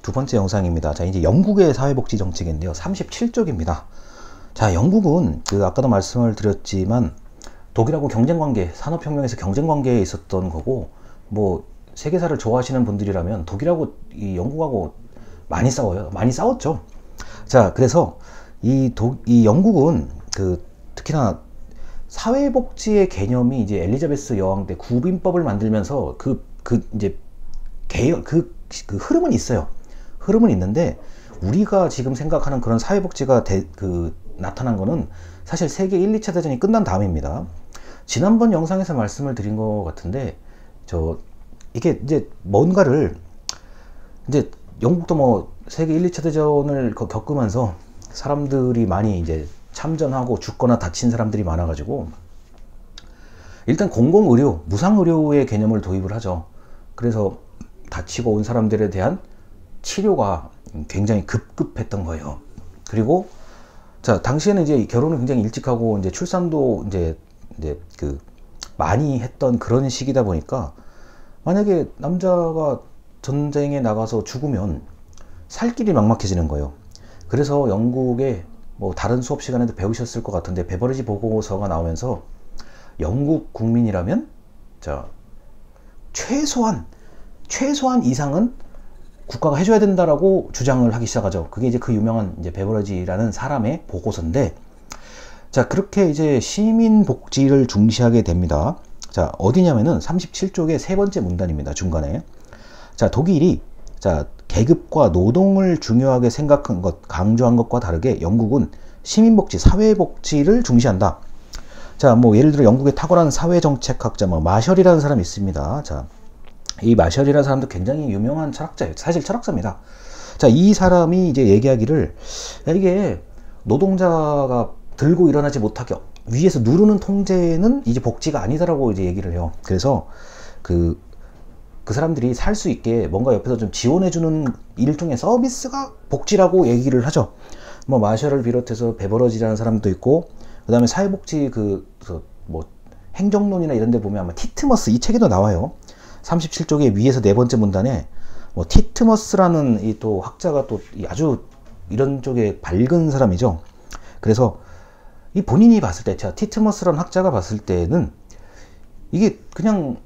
두 번째 영상입니다. 자, 이제 영국의 사회복지 정책인데요. 37쪽입니다. 자, 영국은 아까도 말씀을 드렸지만 독일하고 경쟁관계, 산업혁명에서 경쟁관계에 있었던 거고, 뭐 세계사를 좋아하시는 분들이라면 독일하고 이 영국하고 많이 싸워요. 많이 싸웠죠. 자, 그래서 이 영국은 특히나 사회복지의 개념이 이제 엘리자베스 여왕 때 구빈법을 만들면서 이제 흐름은 있어요. 흐름은 있는데 우리가 지금 생각하는 그런 사회복지가 나타난 거는 사실 세계 1, 2차 대전이 끝난 다음입니다. 지난번 영상에서 말씀을 드린 것 같은데 이게 이제 뭔가를 이제 영국도 뭐 세계 1, 2차 대전을 겪으면서 사람들이 많이 이제 참전하고 죽거나 다친 사람들이 많아가지고 일단 공공의료, 무상의료의 개념을 도입을 하죠. 그래서 다치고 온 사람들에 대한 치료가 굉장히 급급했던 거예요. 그리고 자, 당시에는 이제 결혼을 굉장히 일찍 하고 이제 출산도 이제 많이 했던 그런 시기다 보니까 만약에 남자가 전쟁에 나가서 죽으면 살 길이 막막해지는 거예요. 그래서 영국의 뭐 다른 수업 시간에도 배우셨을 것 같은데 베버리지 보고서가 나오면서 영국 국민이라면 자, 최소한 이상은 국가가 해줘야 된다라고 주장을 하기 시작하죠. 그게 이제 그 유명한 이제 베버리지라는 사람의 보고서인데, 자, 그렇게 이제 시민 복지를 중시하게 됩니다. 자, 어디냐면은 37쪽의 세 번째 문단입니다. 중간에. 자, 독일이 계급과 노동을 중요하게 생각한 것, 강조한 것과 다르게 영국은 시민복지, 사회복지를 중시한다. 자, 뭐 예를 들어 영국의 탁월한 사회정책학자 마셜이라는 사람이 있습니다. 자, 이 마셜이라는 사람도 굉장히 유명한 철학자예요. 사실 철학자입니다. 자, 이 사람이 이제 얘기하기를, 이게 노동자가 들고 일어나지 못하게 위에서 누르는 통제는 이제 복지가 아니다라고 이제 얘기를 해요. 그래서 그 사람들이 살 수 있게 뭔가 옆에서 좀 지원해주는 일종의 서비스가 복지라고 얘기를 하죠. 뭐 마셜을 비롯해서 베버러지라는 사람도 있고, 그 다음에 사회복지 뭐 행정론이나 이런 데 보면 아마 티트머스, 이 책에도 나와요. 37쪽의 위에서 네 번째 문단에 뭐 티트머스라는 이 또 학자가 또 아주 이런 쪽에 밝은 사람이죠. 그래서 이 본인이 봤을 때, 티트머스라는 학자가 봤을 때는 이게 그냥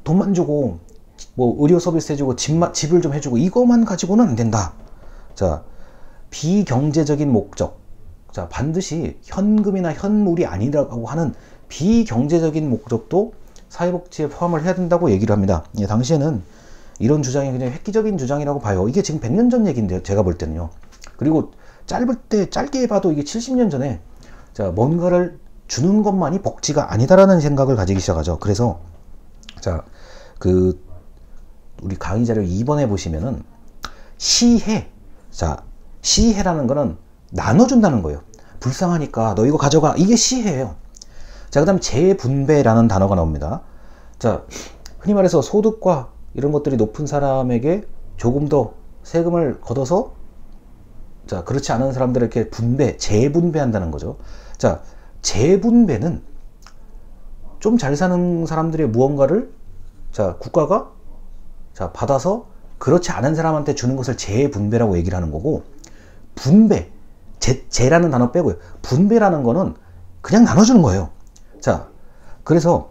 돈만 주고 뭐 의료 서비스 해주고 집을 좀 해주고 이것만 가지고는 안 된다. 자, 비경제적인 목적, 자, 반드시 현금이나 현물이 아니라고 하는 비경제적인 목적도 사회복지에 포함을 해야 된다고 얘기를 합니다. 예, 당시에는 이런 주장이 그냥 획기적인 주장이라고 봐요. 이게 지금 100년 전 얘기인데요, 제가 볼 때는요. 그리고 짧게 봐도 이게 70년 전에 자, 뭔가를 주는 것만이 복지가 아니다라는 생각을 가지기 시작하죠. 그래서 자, 우리 강의 자료 2번에 보시면은 시해, 자, 시해라는 거는 나눠준다는 거예요. 불쌍하니까 너 이거 가져가, 이게 시해예요. 자, 그 다음 재분배라는 단어가 나옵니다. 자, 흔히 말해서 소득과 이런 것들이 높은 사람에게 조금 더 세금을 걷어서, 자, 그렇지 않은 사람들에게 재분배한다는 거죠. 자, 재분배는 좀 잘 사는 사람들의 무언가를 자, 국가가 자, 받아서 그렇지 않은 사람한테 주는 것을 재분배라고 얘기를 하는 거고, 분배, 재라는 단어 빼고요. 분배라는 거는 그냥 나눠주는 거예요. 자, 그래서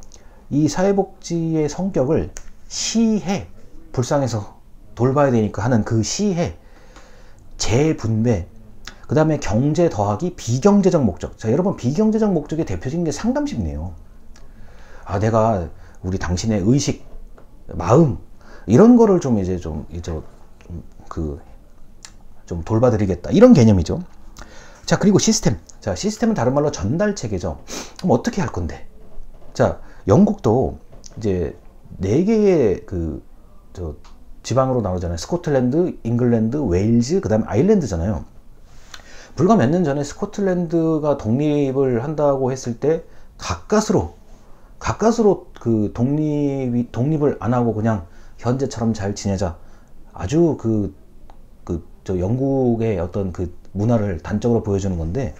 이 사회복지의 성격을 시해, 불쌍해서 돌봐야 되니까 하는 그 시해, 재분배, 그 다음에 경제 더하기 비경제적 목적. 자, 여러분, 비경제적 목적의 대표적인 게 상담심리예요. 아, 내가 우리 당신의 의식, 마음, 이런 거를 좀 돌봐드리겠다, 이런 개념이죠. 자, 그리고 시스템. 자, 시스템은 다른 말로 전달 체계죠. 그럼 어떻게 할 건데? 자, 영국도 이제 4개의 지방으로 나누잖아요. 스코틀랜드, 잉글랜드, 웨일즈, 그 다음에 아일랜드잖아요. 불과 몇 년 전에 스코틀랜드가 독립을 한다고 했을 때 가까스로 독립을 안 하고 그냥 현재처럼 잘 지내자. 아주 영국의 어떤 문화를 단적으로 보여주는 건데,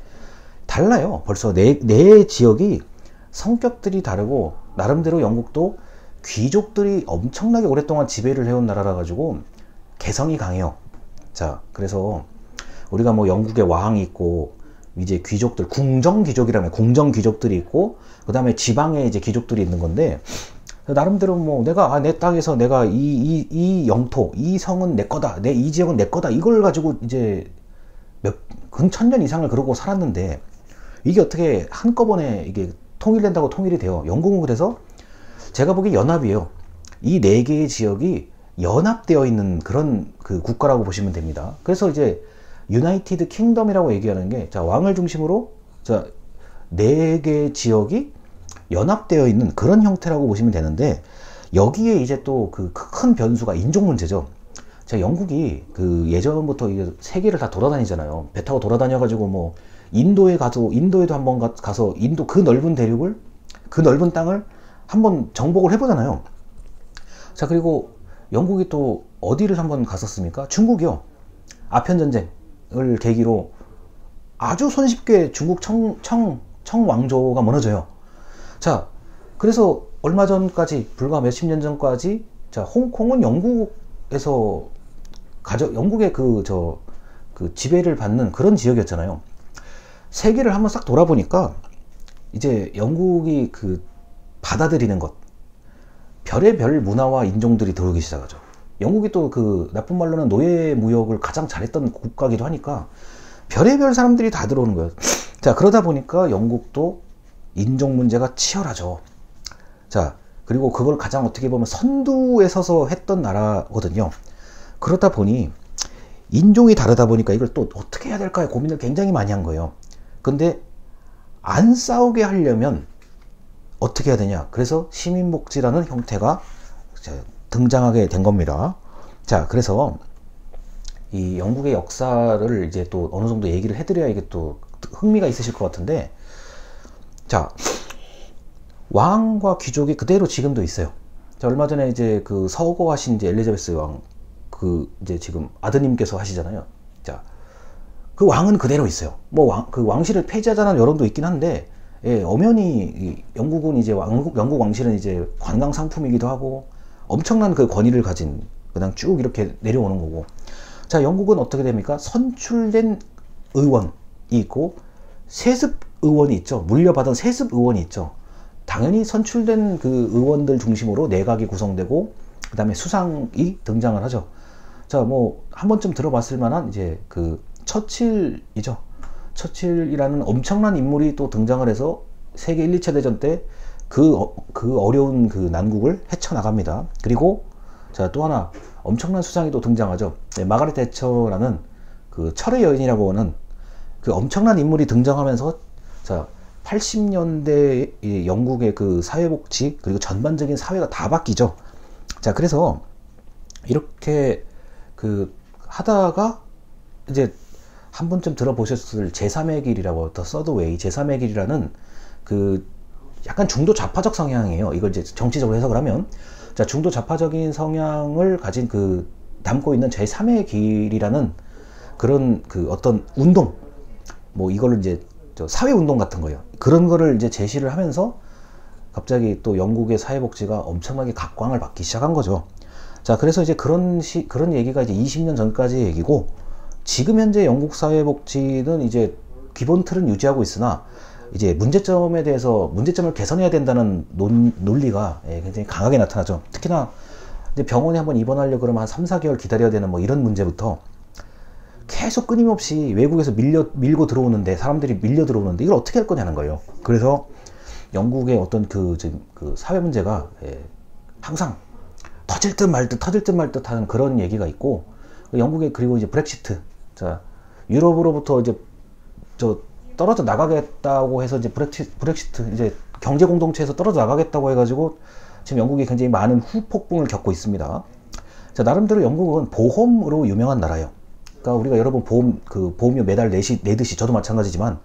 달라요. 벌써 내 지역이 성격들이 다르고, 나름대로 영국도 귀족들이 엄청나게 오랫동안 지배를 해온 나라라 가지고 개성이 강해요. 자, 그래서 우리가 뭐 영국의 왕이 있고, 이제 귀족들, 궁정 귀족이라면 궁정 귀족들이 있고, 그 다음에 지방에 이제 귀족들이 있는 건데, 나름대로 뭐 내가 내 땅에서 내가 이 영토, 이 성은 내 거다, 내 이 지역은 내 거다, 이걸 가지고 이제 근천년 이상을 그러고 살았는데, 이게 어떻게 한꺼번에 이게 통일된다고 통일이 돼요. 영국은 그래서 제가 보기에 연합이에요. 이 네 개의 지역이 연합되어 있는 그런 그 국가라고 보시면 됩니다. 그래서 이제 유나이티드 킹덤이라고 얘기하는 게, 자, 왕을 중심으로 자, 네 개의 지역이 연합되어 있는 그런 형태라고 보시면 되는데, 여기에 이제 또 그 큰 변수가 인종 문제죠. 자, 영국이 그 예전부터 이게 세계를 다 돌아다니잖아요. 배 타고 돌아다녀가지고 뭐 인도에 가서, 인도에도 한번 가서 인도 그 넓은 대륙을, 그 넓은 땅을 한번 정복을 해보잖아요. 자, 그리고 영국이 또 어디를 한번 갔었습니까? 중국이요. 아편전쟁을 계기로 아주 손쉽게 중국 청왕조가 무너져요. 자, 그래서 얼마 전까지, 불과 몇십 년 전까지, 자, 홍콩은 영국에서 영국의 그 지배를 받는 그런 지역이었잖아요. 세계를 한번 싹 돌아보니까 이제 영국이 그 받아들이는 것, 별의별 문화와 인종들이 들어오기 시작하죠. 영국이 또 그 나쁜 말로는 노예 무역을 가장 잘했던 국가기도 하니까 별의별 사람들이 다 들어오는 거예요. 자, 그러다 보니까 영국도 인종 문제가 치열하죠. 자, 그리고 그걸 가장 어떻게 보면 선두에 서서 했던 나라거든요. 그러다 보니 인종이 다르다 보니까 이걸 또 어떻게 해야 될까 고민을 굉장히 많이 한 거예요. 근데 안 싸우게 하려면 어떻게 해야 되냐? 그래서 시민복지라는 형태가 등장하게 된 겁니다. 자, 그래서 이 영국의 역사를 이제 또 어느 정도 얘기를 해드려야 이게 또 흥미가 있으실 것 같은데, 자, 왕과 귀족이 그대로 지금도 있어요. 자, 얼마 전에 이제 그 서거하신 이제 엘리자베스 왕, 그 이제 지금 아드님께서 하시잖아요. 자, 그 왕은 그대로 있어요. 뭐 그 왕실을 폐지하자는 여론도 있긴 한데, 예, 엄연히 영국은 이제 영국 왕실은 이제 관광 상품이기도 하고 엄청난 그 권위를 가진, 그냥 쭉 이렇게 내려오는 거고. 자, 영국은 어떻게 됩니까? 선출된 의원이 있고 세습 의원이 있죠. 물려받은 세습 의원이 있죠. 당연히 선출된 그 의원들 중심으로 내각이 구성되고, 그 다음에 수상이 등장을 하죠. 자, 뭐 한 번쯤 들어봤을 만한 이제 그 처칠이죠. 처칠이라는 엄청난 인물이 또 등장을 해서 세계 1, 2차 대전 때 그 어려운 그 난국을 헤쳐나갑니다. 그리고 자, 또 하나 엄청난 수상이 또 등장하죠. 네, 마가렛 대처라는 그 철의 여인이라고 하는 그 엄청난 인물이 등장하면서, 자, 80년대 영국의 그 사회복지 그리고 전반적인 사회가 다 바뀌죠. 자, 그래서 이렇게 그 하다가 이제 한 번쯤 들어보셨을 제3의 길이라고, 더 서드 웨이, 제3의 길이라는 그 약간 중도 좌파적 성향이에요. 이걸 이제 정치적으로 해석을 하면, 자, 중도 좌파적인 성향을 가진 그 담고 있는 제3의 길이라는 그런 그 어떤 운동, 뭐 이거를 이제 사회 운동 같은 거예요. 그런 거를 이제 제시를 하면서 갑자기 또 영국의 사회복지가 엄청나게 각광을 받기 시작한 거죠. 자, 그래서 이제 그런 얘기가 이제 20년 전까지의 얘기고, 지금 현재 영국 사회복지는 이제 기본 틀은 유지하고 있으나 이제 문제점에 대해서 문제점을 개선해야 된다는 논리가 굉장히 강하게 나타나죠. 특히나 이제 병원에 한번 입원하려고 그러면 한 3, 4개월 기다려야 되는 뭐 이런 문제부터 계속 끊임없이 외국에서 밀고 들어오는데, 사람들이 밀려 들어오는데 이걸 어떻게 할 거냐는 거예요. 그래서 영국의 어떤 그 사회 문제가 항상 터질 듯 말 듯 하는 그런 얘기가 있고, 영국의 그리고 이제 브렉시트, 자, 유럽으로부터 이제 떨어져 나가겠다고 해서 이제 브렉시트 이제 경제 공동체에서 떨어져 나가겠다고 해가지고 지금 영국이 굉장히 많은 후폭풍을 겪고 있습니다. 자, 나름대로 영국은 보험으로 유명한 나라예요. 그러니까 우리가 여러 번 보험료 매달 내듯이 저도 마찬가지지만,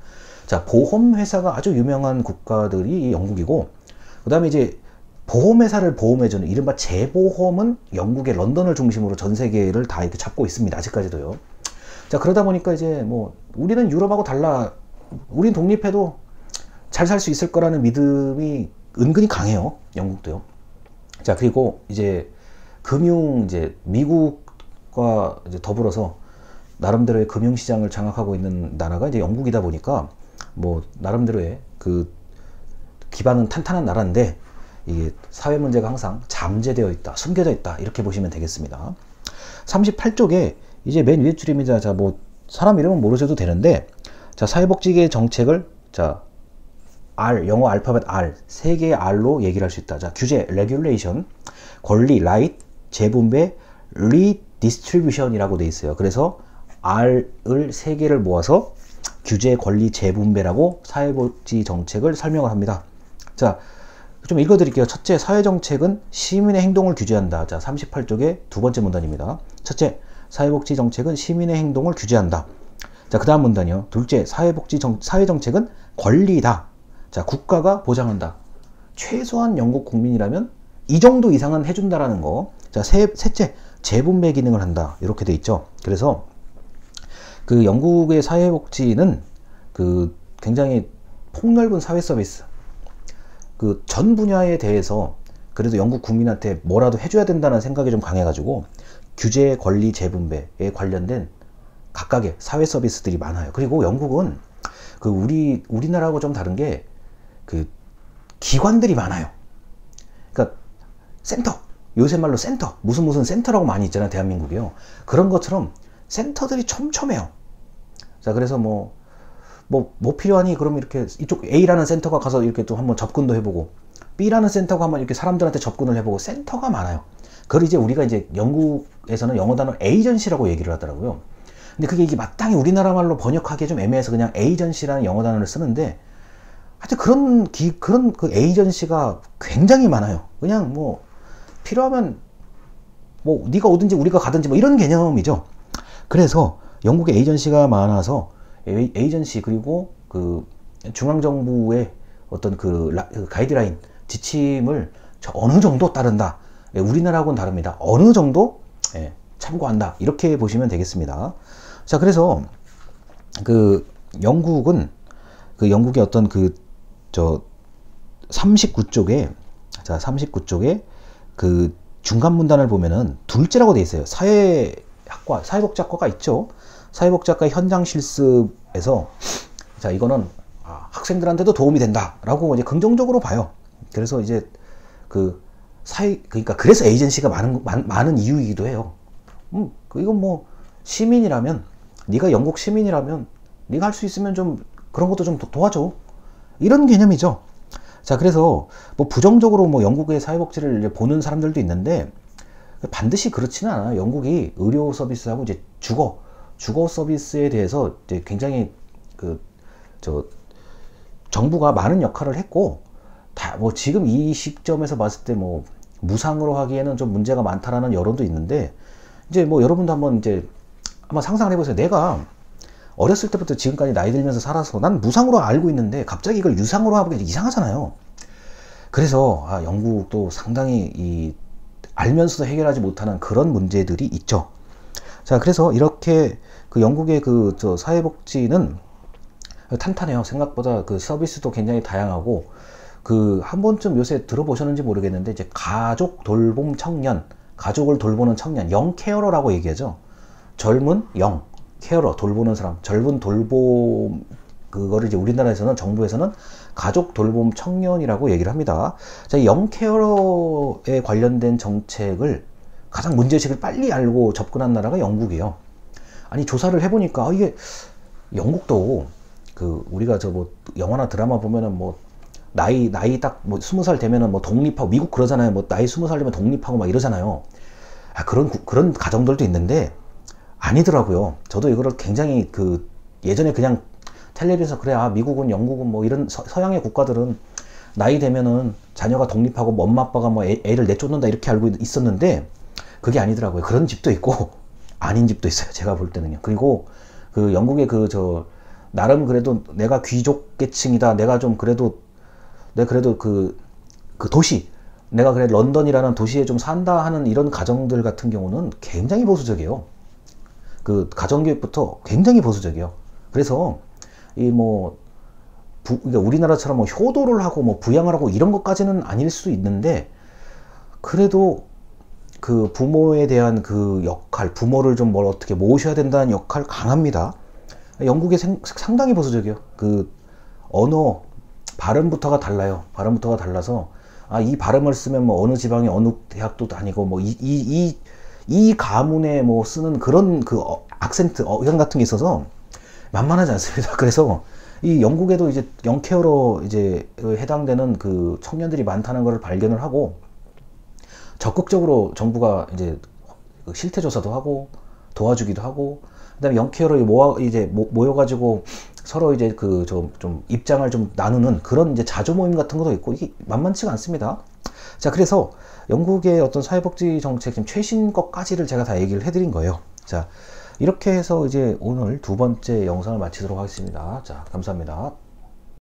자, 보험 회사가 아주 유명한 국가들이 영국이고, 그 다음에 이제 보험회사를 보험해주는 이른바 재보험은 영국의 런던을 중심으로 전 세계를 다 이렇게 잡고 있습니다. 아직까지도요. 자, 그러다 보니까 이제 뭐 우리는 유럽하고 달라, 우린 독립해도 잘 살 수 있을 거라는 믿음이 은근히 강해요. 영국도요. 자, 그리고 이제 금융, 이제 미국과 이제 더불어서 나름대로의 금융시장을 장악하고 있는 나라가 이제 영국이다 보니까 뭐 나름대로의 그 기반은 탄탄한 나라인데 이게 사회 문제가 항상 잠재되어 있다, 숨겨져 있다 이렇게 보시면 되겠습니다. 38쪽에 이제 맨 위에 줄입니다. 자, 뭐 사람 이름은 모르셔도 되는데 자, 사회복지계 정책을 자 R, 영어 알파벳 R, 세 개의 R로 얘기를 할 수 있다. 자, 규제, regulation, 권리, right, 재분배, redistribution이라고 돼 있어요. 그래서 R을 세 개를 모아서 규제, 권리, 재분배라고 사회복지 정책을 설명을 합니다. 자, 좀 읽어드릴게요. 첫째, 사회정책은 시민의 행동을 규제한다. 자, 38쪽의 두 번째 문단입니다. 첫째, 사회복지 정책은 시민의 행동을 규제한다. 자, 그 다음 문단이요. 둘째, 사회정책은 권리다. 자, 국가가 보장한다. 최소한 영국 국민이라면 이 정도 이상은 해준다라는 거. 자, 셋째, 재분배 기능을 한다. 이렇게 돼 있죠. 그래서 그 영국의 사회복지는 그 굉장히 폭넓은 사회 서비스, 그 전 분야에 대해서 그래도 영국 국민한테 뭐라도 해줘야 된다는 생각이 좀 강해가지고 규제, 권리, 재분배에 관련된 각각의 사회 서비스들이 많아요. 그리고 영국은 그 우리나라하고 좀 다른 게 그 기관들이 많아요. 그러니까 센터, 요새 말로 센터, 무슨 센터라고 많이 있잖아요, 대한민국이요. 그런 것처럼 센터들이 촘촘해요. 자, 그래서 뭐 필요하니 그러면 이렇게 이쪽 A라는 센터가 가서 이렇게 또 한번 접근도 해보고 B라는 센터가 한번 이렇게 사람들한테 접근을 해보고 센터가 많아요. 그걸 이제 우리가 이제 영국에서는 영어 단어 에이전시라고 얘기를 하더라고요. 근데 그게 이게 마땅히 우리나라 말로 번역하기에 좀 애매해서 그냥 에이전시라는 영어 단어를 쓰는데 하여튼 그런 그 에이전시가 굉장히 많아요. 그냥 뭐 필요하면 뭐 네가 오든지 우리가 가든지 뭐 이런 개념이죠. 그래서 영국에 에이전시가 많아서 에이전시 그리고 그 중앙정부의 어떤 그 가이드라인 지침을 어느 정도 따른다. 우리나라하고는 다릅니다. 어느 정도 참고한다. 이렇게 보시면 되겠습니다. 자, 그래서 그 영국은 그 영국의 어떤 그 39쪽에 자 39쪽에 그 중간 문단을 보면은 둘째라고 돼 있어요. 사회복지학과가 있죠. 사회복지학과 현장 실습에서 자 이거는 학생들한테도 도움이 된다라고 이제 긍정적으로 봐요. 그래서 이제 그러니까 그래서 에이전시가 많은 이유이기도 해요. 이건 뭐 시민이라면 네가 영국 시민이라면 네가 할 수 있으면 좀 그런 것도 좀 도와줘. 이런 개념이죠. 자, 그래서 뭐 부정적으로 뭐 영국의 사회복지를 이제 보는 사람들도 있는데 반드시 그렇지는 않아요. 영국이 의료 서비스하고 이제 주거 서비스에 대해서 이제 굉장히 정부가 많은 역할을 했고 뭐 지금 이 시점에서 봤을 때 뭐 무상으로 하기에는 좀 문제가 많다라는 여론도 있는데 이제 뭐 여러분도 한번 상상을 해보세요. 내가 어렸을 때부터 지금까지 나이 들면서 살아서 난 무상으로 알고 있는데 갑자기 이걸 유상으로 하기가 이상하잖아요. 그래서 영국도 상당히 알면서도 해결하지 못하는 그런 문제들이 있죠. 자, 그래서 이렇게 그 영국의 사회복지는 탄탄해요. 생각보다 그 서비스도 굉장히 다양하고 한 번쯤 요새 들어보셨는지 모르겠는데 이제 가족을 돌보는 청년, 영 케어러라고 얘기하죠. 젊은 영 케어러, 돌보는 사람, 젊은 돌봄, 그거를 이제 우리나라에서는 정부에서는 가족 돌봄 청년이라고 얘기를 합니다. 자, 이 영 케어러에 관련된 정책을 가장 문제의식을 빨리 알고 접근한 나라가 영국이에요. 아니, 조사를 해보니까 이게 영국도 우리가 뭐 영화나 드라마 보면은 뭐 나이 딱 뭐 20살 되면은 뭐 독립하고 미국 그러잖아요. 뭐 나이 20살 되면 독립하고 막 이러잖아요. 그런 가정들도 있는데 아니더라고요. 저도 이거를 굉장히 예전에 그냥 텔레비에서 그래 미국은 영국은 뭐 이런 서양의 국가들은 나이 되면은 자녀가 독립하고 뭐 엄마 아빠가 뭐 애를 내쫓는다 이렇게 알고 있었는데 그게 아니더라고요. 그런 집도 있고 아닌 집도 있어요. 제가 볼 때는요. 그리고 영국의 나름 그래도 내가 귀족 계층이다. 내가 그래도 도시, 내가 그래 런던이라는 도시에 좀 산다 하는 이런 가정들 같은 경우는 굉장히 보수적이에요. 가정교육부터 굉장히 보수적이에요. 그래서 그러니까 우리나라처럼 뭐 효도를 하고 뭐 부양을 하고 이런 것까지는 아닐 수 있는데 그래도 그 부모에 대한 그 역할, 부모를 좀 뭘 어떻게 모셔야 된다는 역할 강합니다. 영국이 상당히 보수적이에요. 그 언어 발음부터가 달라요. 발음부터가 달라서 이 발음을 쓰면 뭐 어느 지방에 어느 대학도 다니고 뭐 이 가문에 뭐 쓰는 그런 그 악센트 억양 같은 게 있어서 만만하지 않습니다. 그래서 이 영국에도 이제 영케어로 이제 해당되는 그 청년들이 많다는 것을 발견을 하고 적극적으로 정부가 이제 실태 조사도 하고 도와주기도 하고, 그다음에 영케어로 모여가지고 서로 이제 그 좀 입장을 좀 나누는 그런 이제 자조 모임 같은 것도 있고, 이게 만만치가 않습니다. 자, 그래서 영국의 어떤 사회복지 정책 지금 최신 것까지를 제가 다 얘기를 해드린 거예요. 자, 이렇게 해서 이제 오늘 두 번째 영상을 마치도록 하겠습니다. 자, 감사합니다.